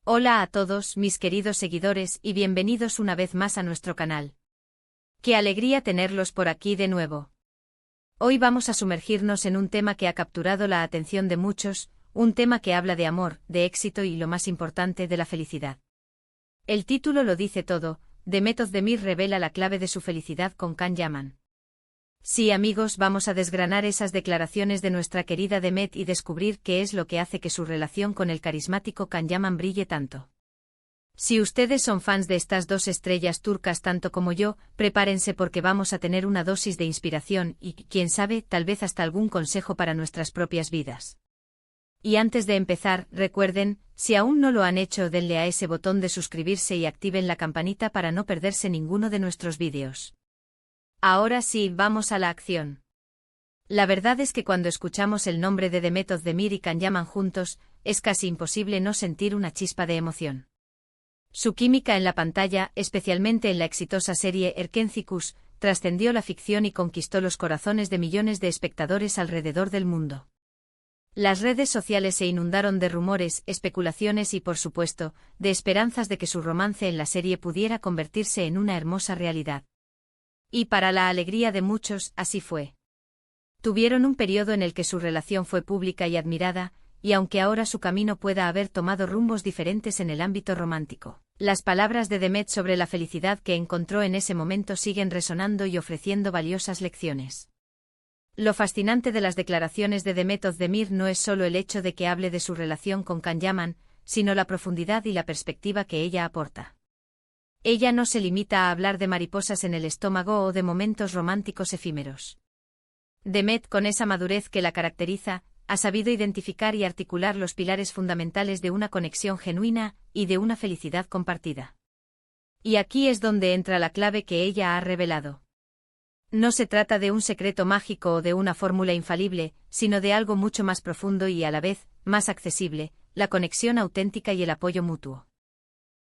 Hola a todos mis queridos seguidores y bienvenidos una vez más a nuestro canal. Qué alegría tenerlos por aquí de nuevo. Hoy vamos a sumergirnos en un tema que ha capturado la atención de muchos, un tema que habla de amor, de éxito y lo más importante, de la felicidad. El título lo dice todo, Demet Özdemir revela la clave de su felicidad con Can Yaman. Sí, amigos, vamos a desgranar esas declaraciones de nuestra querida Demet y descubrir qué es lo que hace que su relación con el carismático Can Yaman brille tanto. Si ustedes son fans de estas dos estrellas turcas tanto como yo, prepárense porque vamos a tener una dosis de inspiración y, quién sabe, tal vez hasta algún consejo para nuestras propias vidas. Y antes de empezar, recuerden, si aún no lo han hecho, denle a ese botón de suscribirse y activen la campanita para no perderse ninguno de nuestros vídeos. Ahora sí, vamos a la acción. La verdad es que cuando escuchamos el nombre de Demet Özdemir y Can Yaman juntos, es casi imposible no sentir una chispa de emoción. Su química en la pantalla, especialmente en la exitosa serie Erkenci-Kuş, trascendió la ficción y conquistó los corazones de millones de espectadores alrededor del mundo. Las redes sociales se inundaron de rumores, especulaciones y, por supuesto, de esperanzas de que su romance en la serie pudiera convertirse en una hermosa realidad. Y para la alegría de muchos, así fue. Tuvieron un periodo en el que su relación fue pública y admirada, y aunque ahora su camino pueda haber tomado rumbos diferentes en el ámbito romántico, las palabras de Demet sobre la felicidad que encontró en ese momento siguen resonando y ofreciendo valiosas lecciones. Lo fascinante de las declaraciones de Demet Özdemir no es solo el hecho de que hable de su relación con Can Yaman, sino la profundidad y la perspectiva que ella aporta. Ella no se limita a hablar de mariposas en el estómago o de momentos románticos efímeros. Demet, con esa madurez que la caracteriza, ha sabido identificar y articular los pilares fundamentales de una conexión genuina y de una felicidad compartida. Y aquí es donde entra la clave que ella ha revelado. No se trata de un secreto mágico o de una fórmula infalible, sino de algo mucho más profundo y a la vez, más accesible, la conexión auténtica y el apoyo mutuo.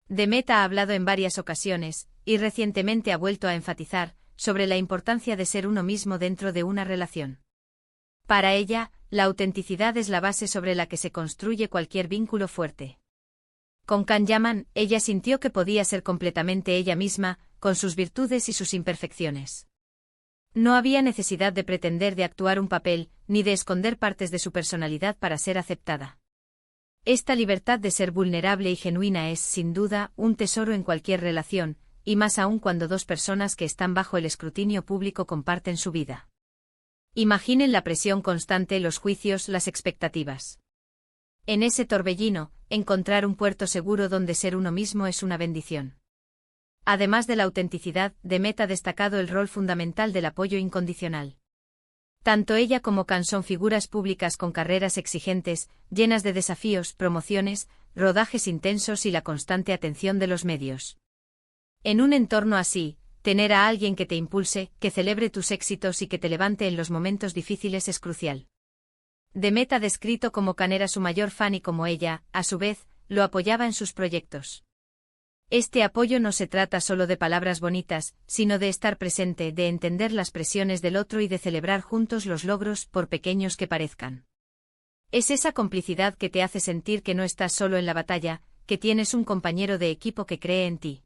Demet ha hablado en varias ocasiones, y recientemente ha vuelto a enfatizar, sobre la importancia de ser uno mismo dentro de una relación. Para ella, la autenticidad es la base sobre la que se construye cualquier vínculo fuerte. Con Can Yaman, ella sintió que podía ser completamente ella misma, con sus virtudes y sus imperfecciones. No había necesidad de pretender de actuar un papel, ni de esconder partes de su personalidad para ser aceptada. Esta libertad de ser vulnerable y genuina es, sin duda, un tesoro en cualquier relación, y más aún cuando dos personas que están bajo el escrutinio público comparten su vida. Imaginen la presión constante, los juicios, las expectativas. En ese torbellino, encontrar un puerto seguro donde ser uno mismo es una bendición. Además de la autenticidad, Demet ha destacado el rol fundamental del apoyo incondicional. Tanto ella como Can son figuras públicas con carreras exigentes, llenas de desafíos, promociones, rodajes intensos y la constante atención de los medios. En un entorno así, tener a alguien que te impulse, que celebre tus éxitos y que te levante en los momentos difíciles es crucial. Demet ha descrito cómo Can era su mayor fan y cómo ella, a su vez, lo apoyaba en sus proyectos. Este apoyo no se trata solo de palabras bonitas, sino de estar presente, de entender las presiones del otro y de celebrar juntos los logros, por pequeños que parezcan. Es esa complicidad que te hace sentir que no estás solo en la batalla, que tienes un compañero de equipo que cree en ti.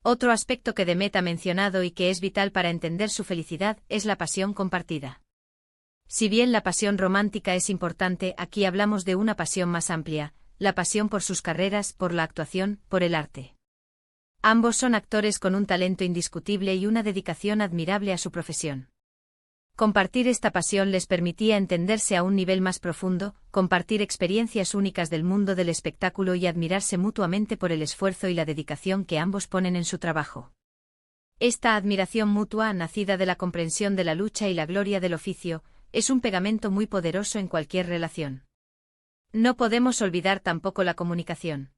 Otro aspecto que Demet ha mencionado y que es vital para entender su felicidad es la pasión compartida. Si bien la pasión romántica es importante, aquí hablamos de una pasión más amplia, la pasión por sus carreras, por la actuación, por el arte. Ambos son actores con un talento indiscutible y una dedicación admirable a su profesión. Compartir esta pasión les permitía entenderse a un nivel más profundo, compartir experiencias únicas del mundo del espectáculo y admirarse mutuamente por el esfuerzo y la dedicación que ambos ponen en su trabajo. Esta admiración mutua, nacida de la comprensión de la lucha y la gloria del oficio, es un pegamento muy poderoso en cualquier relación. No podemos olvidar tampoco la comunicación.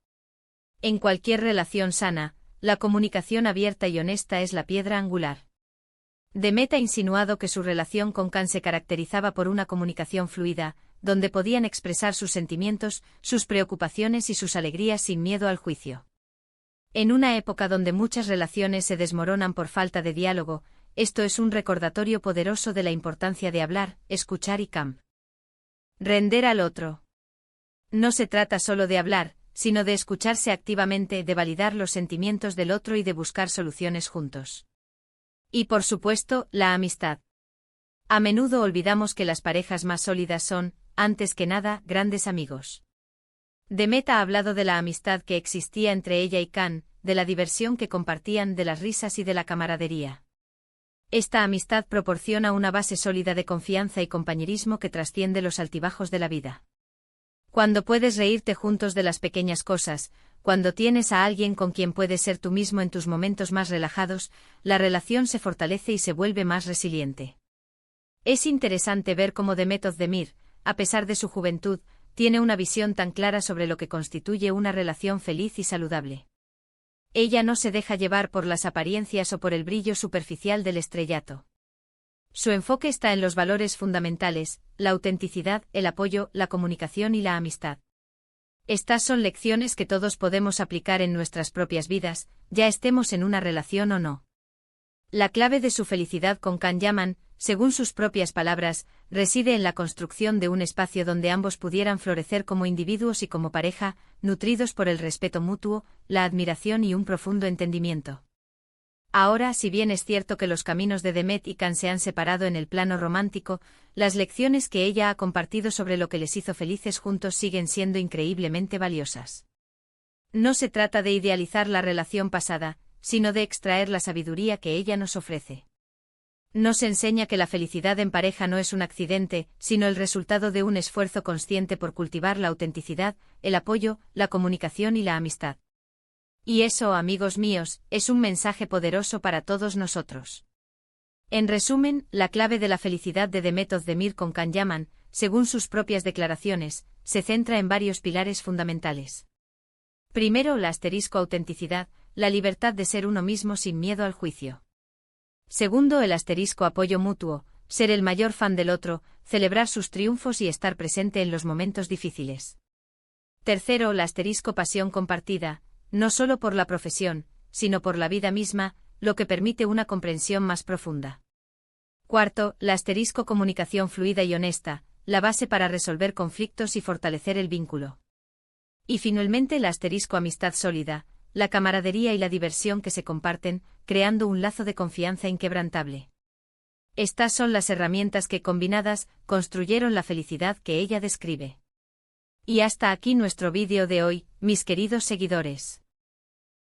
En cualquier relación sana, la comunicación abierta y honesta es la piedra angular. Demet ha insinuado que su relación con Can se caracterizaba por una comunicación fluida, donde podían expresar sus sentimientos, sus preocupaciones y sus alegrías sin miedo al juicio. En una época donde muchas relaciones se desmoronan por falta de diálogo, esto es un recordatorio poderoso de la importancia de hablar, escuchar y render al otro. No se trata solo de hablar, sino de escucharse activamente, de validar los sentimientos del otro y de buscar soluciones juntos. Y por supuesto, la amistad. A menudo olvidamos que las parejas más sólidas son, antes que nada, grandes amigos. Demet ha hablado de la amistad que existía entre ella y Khan, de la diversión que compartían, de las risas y de la camaradería. Esta amistad proporciona una base sólida de confianza y compañerismo que trasciende los altibajos de la vida. Cuando puedes reírte juntos de las pequeñas cosas, cuando tienes a alguien con quien puedes ser tú mismo en tus momentos más relajados, la relación se fortalece y se vuelve más resiliente. Es interesante ver cómo Demet Özdemir, a pesar de su juventud, tiene una visión tan clara sobre lo que constituye una relación feliz y saludable. Ella no se deja llevar por las apariencias o por el brillo superficial del estrellato. Su enfoque está en los valores fundamentales, la autenticidad, el apoyo, la comunicación y la amistad. Estas son lecciones que todos podemos aplicar en nuestras propias vidas, ya estemos en una relación o no. La clave de su felicidad con Khan Yaman, según sus propias palabras, reside en la construcción de un espacio donde ambos pudieran florecer como individuos y como pareja, nutridos por el respeto mutuo, la admiración y un profundo entendimiento. Ahora, si bien es cierto que los caminos de Demet y Khan se han separado en el plano romántico, las lecciones que ella ha compartido sobre lo que les hizo felices juntos siguen siendo increíblemente valiosas. No se trata de idealizar la relación pasada, sino de extraer la sabiduría que ella nos ofrece. Nos enseña que la felicidad en pareja no es un accidente, sino el resultado de un esfuerzo consciente por cultivar la autenticidad, el apoyo, la comunicación y la amistad. Y eso, amigos míos, es un mensaje poderoso para todos nosotros. En resumen, la clave de la felicidad de Demet Özdemir con Khan Yaman, según sus propias declaraciones, se centra en varios pilares fundamentales. Primero, la autenticidad, la libertad de ser uno mismo sin miedo al juicio. Segundo, el apoyo mutuo, ser el mayor fan del otro, celebrar sus triunfos y estar presente en los momentos difíciles. Tercero, la pasión compartida, no solo por la profesión, sino por la vida misma, lo que permite una comprensión más profunda. Cuarto, la comunicación fluida y honesta, la base para resolver conflictos y fortalecer el vínculo. Y finalmente la amistad sólida, la camaradería y la diversión que se comparten, creando un lazo de confianza inquebrantable. Estas son las herramientas que, combinadas, construyeron la felicidad que ella describe. Y hasta aquí nuestro vídeo de hoy, mis queridos seguidores.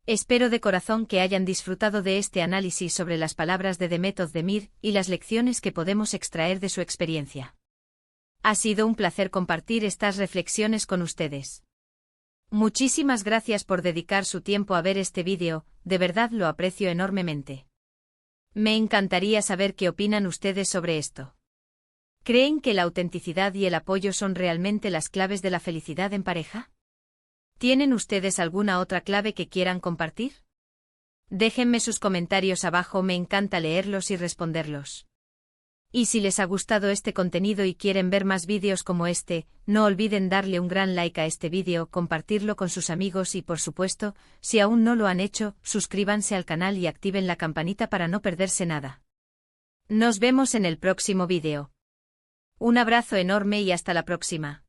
Espero de corazón que hayan disfrutado de este análisis sobre las palabras de Demet Özdemir y las lecciones que podemos extraer de su experiencia. Ha sido un placer compartir estas reflexiones con ustedes. Muchísimas gracias por dedicar su tiempo a ver este vídeo, de verdad lo aprecio enormemente. Me encantaría saber qué opinan ustedes sobre esto. ¿Creen que la autenticidad y el apoyo son realmente las claves de la felicidad en pareja? ¿Tienen ustedes alguna otra clave que quieran compartir? Déjenme sus comentarios abajo, me encanta leerlos y responderlos. Y si les ha gustado este contenido y quieren ver más vídeos como este, no olviden darle un gran like a este vídeo, compartirlo con sus amigos y por supuesto, si aún no lo han hecho, suscríbanse al canal y activen la campanita para no perderse nada. Nos vemos en el próximo vídeo. Un abrazo enorme y hasta la próxima.